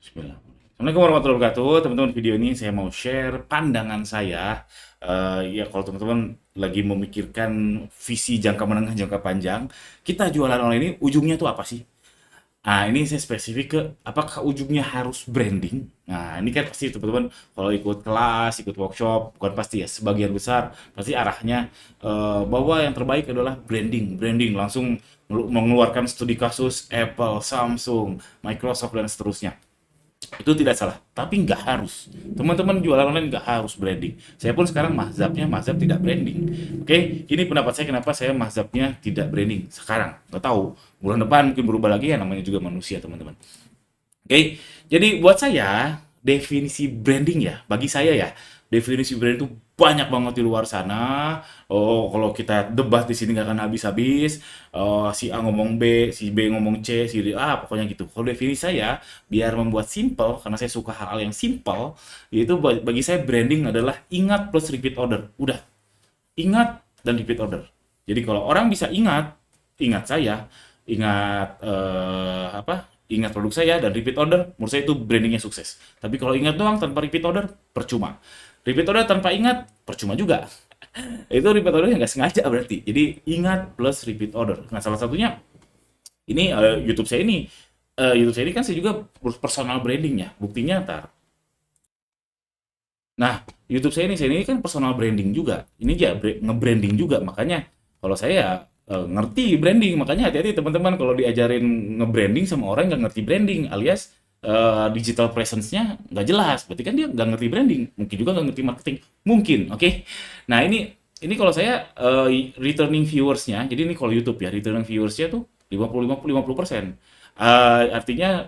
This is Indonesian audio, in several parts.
Bismillah. Assalamualaikum warahmatullahi wabarakatuh. Teman-teman, video ini saya mau share pandangan saya. Ya kalau teman-teman lagi memikirkan visi jangka menengah, jangka panjang, kita jualan online ini ujungnya tuh apa sih? Nah, ini saya spesifik ke apakah ujungnya harus branding? Nah, ini kan pasti teman-teman kalau ikut kelas, ikut workshop, bukan pasti ya, sebagian besar pasti arahnya bahwa yang terbaik adalah branding, branding langsung mengeluarkan studi kasus Apple, Samsung, Microsoft dan seterusnya. Itu tidak salah, tapi nggak harus. Teman-teman jualan online nggak harus branding. Saya pun sekarang mazhabnya mazhab tidak branding. Oke, ini pendapat saya kenapa saya mazhabnya tidak branding sekarang. Nggak tahu, bulan depan mungkin berubah lagi ya, namanya juga manusia teman-teman. Oke, jadi buat saya definisi branding ya, bagi saya ya, definisi brand itu banyak banget di luar sana. Oh, kalau kita debat di sini nggak akan habis-habis. Si A ngomong B, si B ngomong C, si D A, pokoknya gitu. Kalau definisi saya, biar membuat simple, karena saya suka hal-hal yang simple, yaitu bagi saya branding adalah ingat plus repeat order. Udah, ingat dan repeat order. Jadi kalau orang bisa ingat, ingat saya, ingat apa? Ingat produk saya dan repeat order, menurut saya itu brandingnya sukses. Tapi kalau ingat doang tanpa repeat order, percuma. Repeat order tanpa ingat, percuma juga. Itu repeat order yang nggak sengaja berarti. Jadi ingat plus repeat order. Nah, salah satunya ini YouTube saya ini kan saya juga personal branding ya. Buktinya ntar. Nah, YouTube saya ini kan personal branding juga. Ini ya nge-branding juga. Makanya kalau saya ngerti branding, makanya hati-hati teman-teman kalau diajarin nge-branding sama orang nggak ngerti branding, alias digital presence-nya nggak jelas. Berarti kan dia nggak ngerti branding, mungkin juga nggak ngerti marketing, mungkin. Oke. Nah, ini kalau saya returning viewersnya, jadi ini kalau YouTube ya, returning viewersnya tuh 50-50-50%. Artinya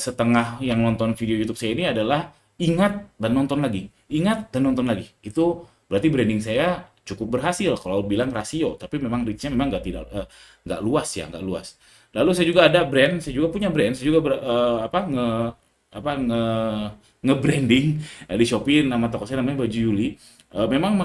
setengah yang nonton video YouTube saya ini adalah ingat dan nonton lagi, ingat dan nonton lagi. Itu berarti branding saya cukup berhasil kalau bilang rasio, tapi memang reach-nya memang nggak luas ya, nggak luas. Lalu saya juga ada brand, saya juga punya brand, saya juga apa nge-branding di Shopee, nama toko saya namanya Baju Yuli. Memang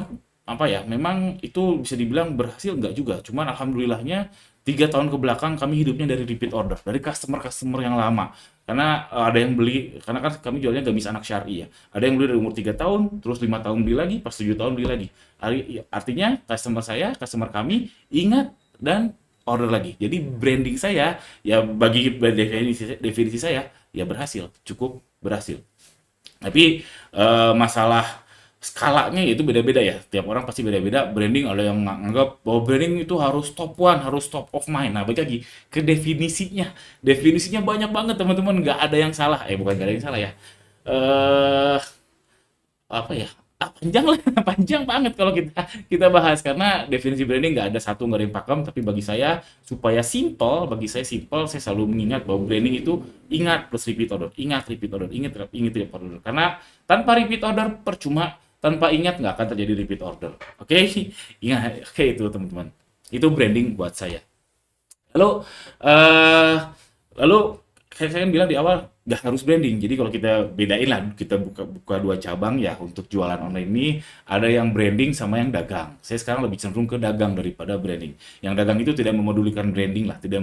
apa ya, memang itu bisa dibilang berhasil nggak juga. Cuman alhamdulillahnya 3 tahun ke belakang kami hidupnya dari repeat order, dari customer-customer yang lama. Karena ada yang beli, karena kan kami jualnya gamis anak syari ya. Ada yang beli dari umur 3 tahun, terus 5 tahun beli lagi, pas 7 tahun beli lagi. Artinya customer saya, customer kami ingat dan order lagi. Jadi branding saya ya bagi definisi saya ya berhasil, cukup berhasil. Tapi masalah skalanya itu beda-beda ya. Tiap orang pasti beda-beda. Branding ada yang nganggap bahwa branding itu harus top one, harus top of mind. Nah, balik lagi ke definisinya. Definisinya banyak banget teman-teman. Nggak ada yang salah. Bukan nggak ada yang salah ya. Eh apa ya? Panjang lah, panjang banget kalau kita kita bahas karena definisi branding nggak ada satu nggak ada yang pakem. Tapi bagi saya supaya simple, bagi saya simple, saya selalu mengingat bahwa branding itu ingat plus repeat order, ingat repeat order, ingat repeat order. Karena tanpa repeat order percuma, tanpa ingat nggak akan terjadi repeat order. Oke, ingat, oke itu teman-teman. Itu branding buat saya. Lalu, eh lalu saya kan bilang di awal nggak harus branding. Jadi kalau kita bedain lah, kita buka dua cabang ya untuk jualan online ini, ada yang branding sama yang dagang. Saya sekarang lebih cenderung ke dagang daripada branding. Yang dagang itu tidak memedulikan branding lah, tidak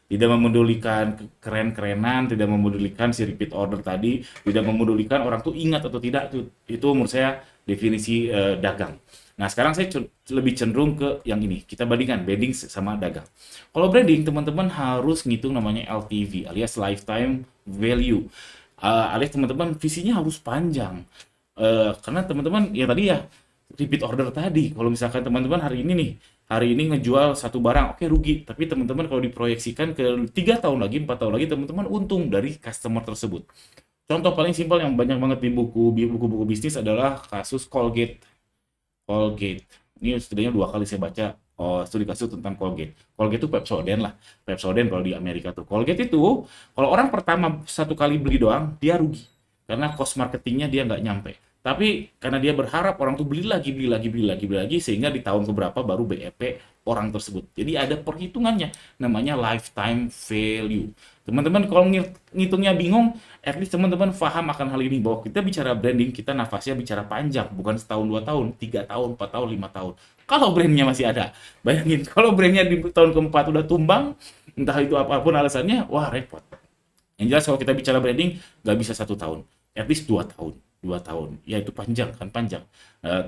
memedulikan keren-kerenan, tidak memedulikan si repeat order tadi, tidak memedulikan orang tuh ingat atau tidak. Itu menurut saya definisi dagang. Nah, sekarang saya lebih cenderung ke yang ini. Kita bandingkan branding sama dagang. Kalau branding, teman-teman harus ngitung namanya LTV, alias lifetime value. Alias teman-teman visinya harus panjang. Karena teman-teman ya tadi ya repeat order tadi. Kalau misalkan teman-teman hari ini ngejual satu barang, oke rugi. Tapi teman-teman kalau diproyeksikan ke 3 tahun lagi, 4 tahun lagi, teman-teman untung dari customer tersebut. Contoh paling simpel yang banyak banget di buku-buku bisnis adalah kasus Colgate. Colgate. Ini setidaknya 2 kali saya baca studi kasus tentang Colgate. Colgate itu Pepsodent lah. Pepsodent kalau di Amerika tuh. Colgate itu, kalau orang pertama satu kali beli doang, dia rugi. Karena cost marketingnya dia nggak nyampe. Tapi karena dia berharap orang tuh beli lagi, beli lagi, beli lagi, beli lagi, sehingga di tahun keberapa baru BEP orang tersebut. Jadi ada perhitungannya, namanya lifetime value. Teman-teman kalau ngitungnya bingung, at least teman-teman paham akan hal ini bahwa kita bicara branding, kita nafasnya bicara panjang, bukan setahun, 2 tahun, 3 tahun, 4 tahun, 5 tahun. Kalau brandnya masih ada, bayangin kalau brandnya di tahun keempat udah tumbang, entah itu apapun alasannya, wah repot. Yang jelas kalau kita bicara branding, nggak bisa 1 tahun, at least 2 tahun. 2 tahun, ya itu panjang kan, panjang.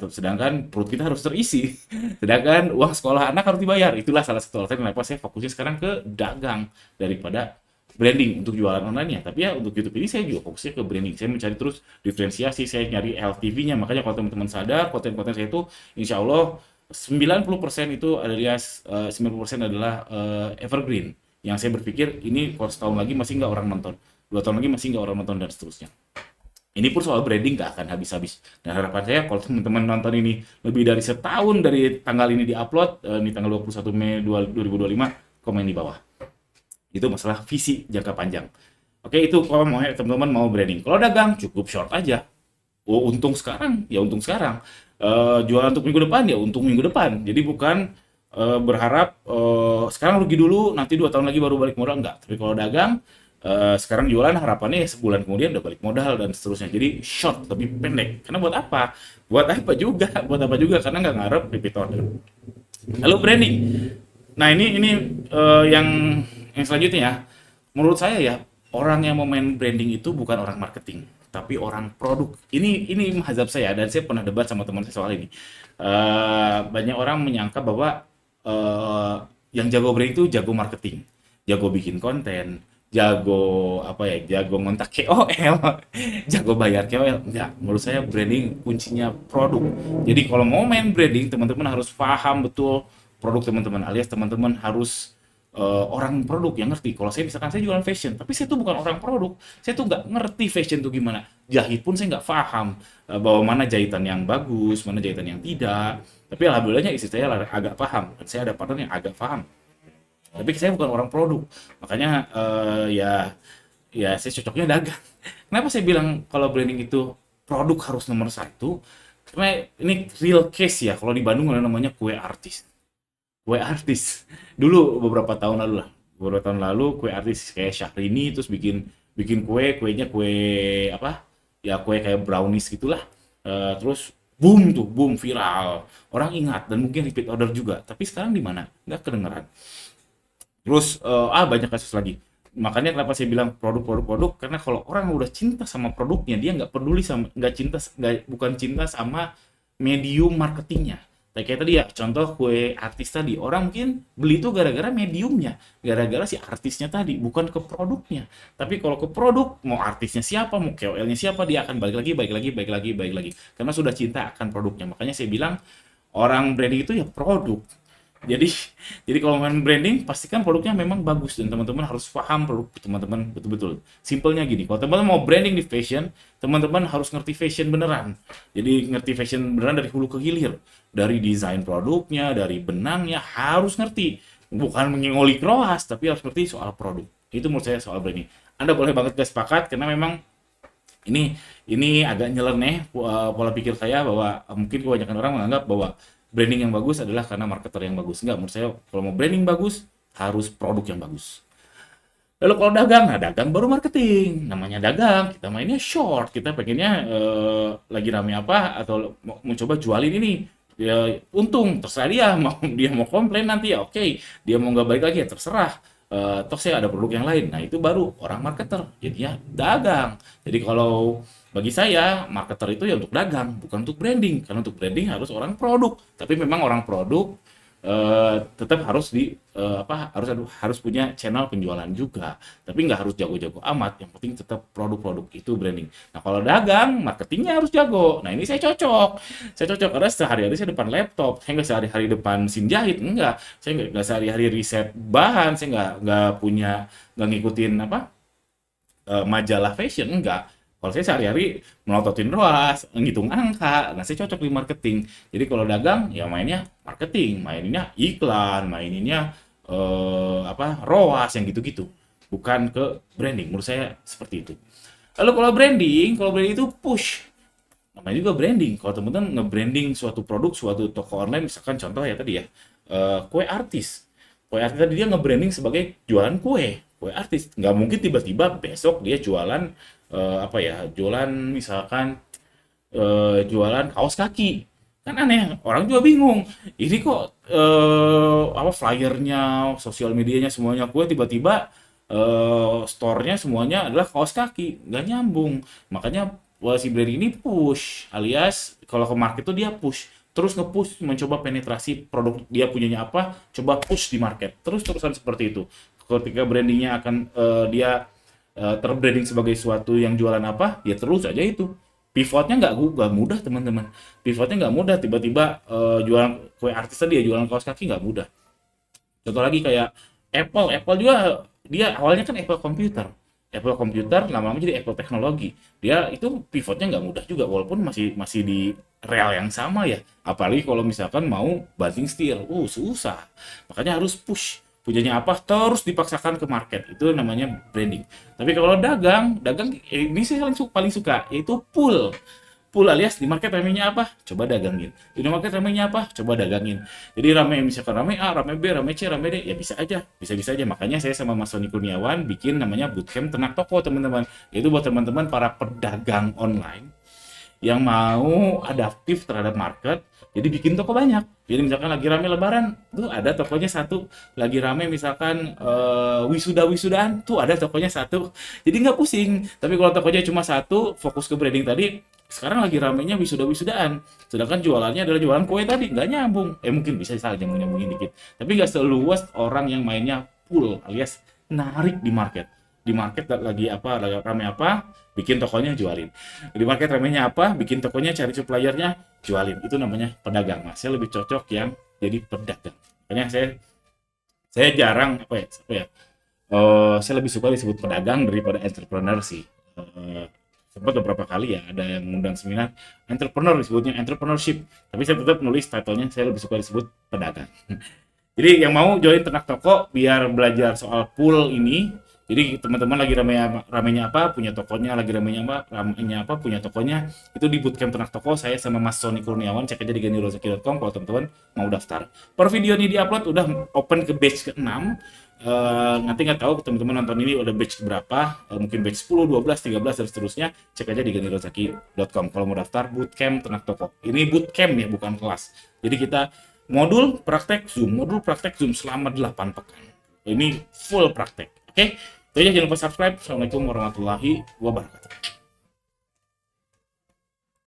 Sedangkan perut kita harus terisi, sedangkan uang sekolah anak harus dibayar. Itulah salah satu alasan kenapa saya fokusnya sekarang ke dagang daripada branding untuk jualan online-nya. Tapi ya untuk YouTube ini saya juga fokusnya ke branding. Saya mencari terus diferensiasi, saya nyari LTV-nya. Makanya kalau teman-teman sadar, konten-konten saya itu insya Allah 90% itu alias 90% adalah evergreen. Yang saya berpikir ini kalau setahun lagi masih nggak orang nonton, 2 tahun lagi masih nggak orang nonton, dan seterusnya. Ini pun soal branding nggak akan habis-habis. Dan harapan saya kalau teman-teman nonton ini lebih dari setahun dari tanggal ini di-upload, ini tanggal 21 Mei 2025, komen di bawah. Itu masalah visi jangka panjang. Oke, itu kalau mau teman-teman mau branding. Kalau dagang cukup short aja. Oh, untung sekarang, ya untung sekarang. Jualan untuk minggu depan, ya untung minggu depan. Jadi bukan berharap sekarang rugi dulu, nanti 2 tahun lagi baru balik modal, enggak. Tapi kalau dagang, sekarang jualan harapannya sebulan kemudian udah balik modal dan seterusnya. Jadi short, lebih pendek. Karena buat apa? Buat apa juga? Buat apa juga? Karena nggak ngarep repeat order. Lalu branding. Nah, ini yang selanjutnya ya. Menurut saya ya, orang yang mau main branding itu bukan orang marketing, tapi orang produk. Ini mazhab saya dan saya pernah debat sama teman saya soal ini. Banyak orang menyangka bahwa yang jago branding itu jago marketing, jago bikin konten, jago apa ya, jago ngontak KOL, jago bayar KOL. Enggak, menurut saya branding kuncinya produk. Jadi kalau mau main branding, teman-teman harus paham betul produk teman-teman, alias teman-teman harus orang produk yang ngerti. Kalau saya misalkan saya jualan fashion, tapi saya tuh bukan orang produk, saya tuh nggak ngerti fashion tuh gimana. Jahit pun saya nggak paham bahwa mana jahitan yang bagus, mana jahitan yang tidak. Tapi alhamdulillahnya istri saya agak paham, dan saya ada partner yang agak paham. Tapi saya bukan orang produk, makanya ya saya cocoknya dagang. Kenapa saya bilang kalau branding itu produk harus nomor satu? Karena ini real case ya. Kalau di Bandung ada namanya kue artis. Kue artis dulu beberapa tahun lalu lah, beberapa tahun lalu kue artis kayak Syahrini terus bikin bikin kuenya kue apa ya, kue kayak brownies gitulah. Terus boom tuh, boom, viral, orang ingat dan mungkin repeat order juga. Tapi sekarang di mana, nggak kedengeran. Terus banyak kasus lagi. Makanya kenapa saya bilang produk, karena kalau orang udah cinta sama produknya, dia nggak peduli sama, nggak cinta, nggak, bukan cinta sama medium marketingnya. Kayak tadi ya, contoh kue artis tadi, orang mungkin beli itu gara-gara mediumnya, gara-gara si artisnya tadi, bukan ke produknya. Tapi kalau ke produk, mau artisnya siapa, mau KOL-nya siapa, dia akan balik lagi, balik lagi, balik lagi, balik lagi. Karena sudah cinta akan produknya. Makanya saya bilang, orang branding itu ya produk. Jadi jadi kalau main branding pastikan produknya memang bagus dan teman-teman harus paham produk teman-teman betul-betul. Simpelnya gini, kalau teman-teman mau branding di fashion, teman-teman harus ngerti fashion beneran. Jadi ngerti fashion beneran dari hulu ke hilir, dari desain produknya, dari benangnya harus ngerti. Bukan mengolik roas, tapi harus ngerti soal produk. Itu menurut saya soal branding. Anda boleh banget gak sepakat karena memang ini agak nyeleneh pola pikir saya bahwa mungkin kebanyakan orang menganggap bahwa branding yang bagus adalah karena marketer yang bagus. Enggak, menurut saya kalau mau branding bagus harus produk yang bagus. Lalu kalau dagang, nah dagang baru marketing. Namanya dagang, kita mainnya short. Kita pengennya lagi rame apa atau mau coba jualin ini. Ya, untung, terserah dia. Dia mau komplain nanti ya oke. Dia mau nggak balik lagi ya terserah. Toh saya ada produk yang lain. Nah itu baru orang marketer. Jadinya dagang. Jadi kalau bagi saya, marketer itu ya untuk dagang, bukan untuk branding. Karena untuk branding harus orang produk. Tapi memang orang produk tetap harus harus punya channel penjualan juga. Tapi nggak harus jago-jago amat. Yang penting tetap produk-produk itu branding. Nah kalau dagang, marketingnya harus jago. Nah ini saya cocok. Saya cocok karena sehari-hari saya depan laptop. Saya nggak sehari-hari depan mesin jahit. Enggak. Saya nggak sehari-hari riset bahan. Saya nggak ngikutin majalah fashion. Enggak. Kalau saya sehari-hari melototin ROAS, ngitung angka, nah saya cocok di marketing. Jadi kalau dagang, ya mainnya marketing, mainnya iklan, mainnya ROAS yang gitu-gitu. Bukan ke branding, menurut saya seperti itu. Lalu kalau branding itu push. Namanya juga branding. Kalau teman-teman nge-branding suatu produk, suatu toko online, misalkan contoh ya tadi ya, kue artis. Kue artis tadi dia nge-branding sebagai jualan kue artis. Nggak mungkin tiba-tiba besok dia jualan jualan misalkan jualan kaos kaki. Kan aneh, orang juga bingung. Ini kok flyernya, sosial medianya semuanya kue, tiba-tiba store-nya semuanya adalah kaos kaki, nggak nyambung. Makanya si brand ini push, alias kalau ke market tuh dia push, terus nge-push mencoba penetrasi produk dia punyanya apa, coba push di market, terus-terusan seperti itu. Ketika brandingnya akan dia terbranding sebagai suatu yang jualan apa, ya terus aja itu. Pivotnya nggak mudah teman-teman. Pivotnya nggak mudah. Tiba-tiba jualan kue artis tadi ya jualan kaos kaki nggak mudah. Contoh lagi kayak Apple juga dia awalnya kan Apple Computer. Apple Computer lama-lama jadi Apple Teknologi. Dia itu pivotnya nggak mudah juga walaupun masih masih di real yang sama ya. Apalagi kalau misalkan mau banting setir, susah. Makanya harus push. Punyanya apa terus dipaksakan ke market. Itu namanya branding. Tapi kalau dagang ini sih paling suka yaitu pull. Pull alias di market ramenya apa? Coba dagangin. Di market ramenya apa? Coba dagangin. Jadi rame misalkan rame A, rame B, rame C, rame D, ya bisa aja. Bisa-bisa aja. Makanya saya sama Mas Sony Kurniawan bikin namanya Bootcamp Ternak Toko, teman-teman. Itu buat teman-teman para pedagang online yang mau adaptif terhadap market, jadi bikin toko banyak. Jadi misalkan lagi rame lebaran, tuh ada tokonya satu. Lagi rame misalkan wisuda-wisudaan, tuh ada tokonya satu. Jadi nggak pusing. Tapi kalau tokonya cuma satu, fokus ke branding tadi, sekarang lagi ramenya wisuda-wisudaan. Sedangkan jualannya adalah jualan kue tadi, nggak nyambung. Mungkin bisa saja nyambung-nyambungin dikit. Tapi nggak seluas orang yang mainnya pull, alias narik di market. Di market lagi apa, lagi rame apa, bikin tokonya jualin. Di market ramenya apa, bikin tokonya cari suppliernya, jualin. Itu namanya pedagang. Mas, saya lebih cocok yang jadi pedagang. Makanya saya jarang saya lebih suka disebut pedagang daripada entrepreneur sih. Sempat beberapa kali ya ada yang ngundang seminar entrepreneur disebutnya entrepreneurship, tapi saya tetap nulis title-nya saya lebih suka disebut pedagang. Jadi yang mau join ternak toko biar belajar soal pool ini. Jadi teman-teman lagi ramenya apa, punya tokonya, lagi ramenya apa, punya tokonya. Itu di Bootcamp Ternak Toko, saya sama Mas Sony Kurniawan, cek aja di gandirozaki.com kalau teman-teman mau daftar. Per video ini diupload udah open ke batch ke-6. Nanti nggak tahu teman-teman nonton ini udah batch berapa, mungkin batch 10, 12, 13 dan seterusnya. Cek aja di gandirozaki.com kalau mau daftar Bootcamp Ternak Toko. Ini bootcamp ya, bukan kelas. Jadi kita modul praktek Zoom selama 8 pekan. Ini full praktek. Oke, itu aja, jangan lupa subscribe. Assalamualaikum warahmatullahi wabarakatuh.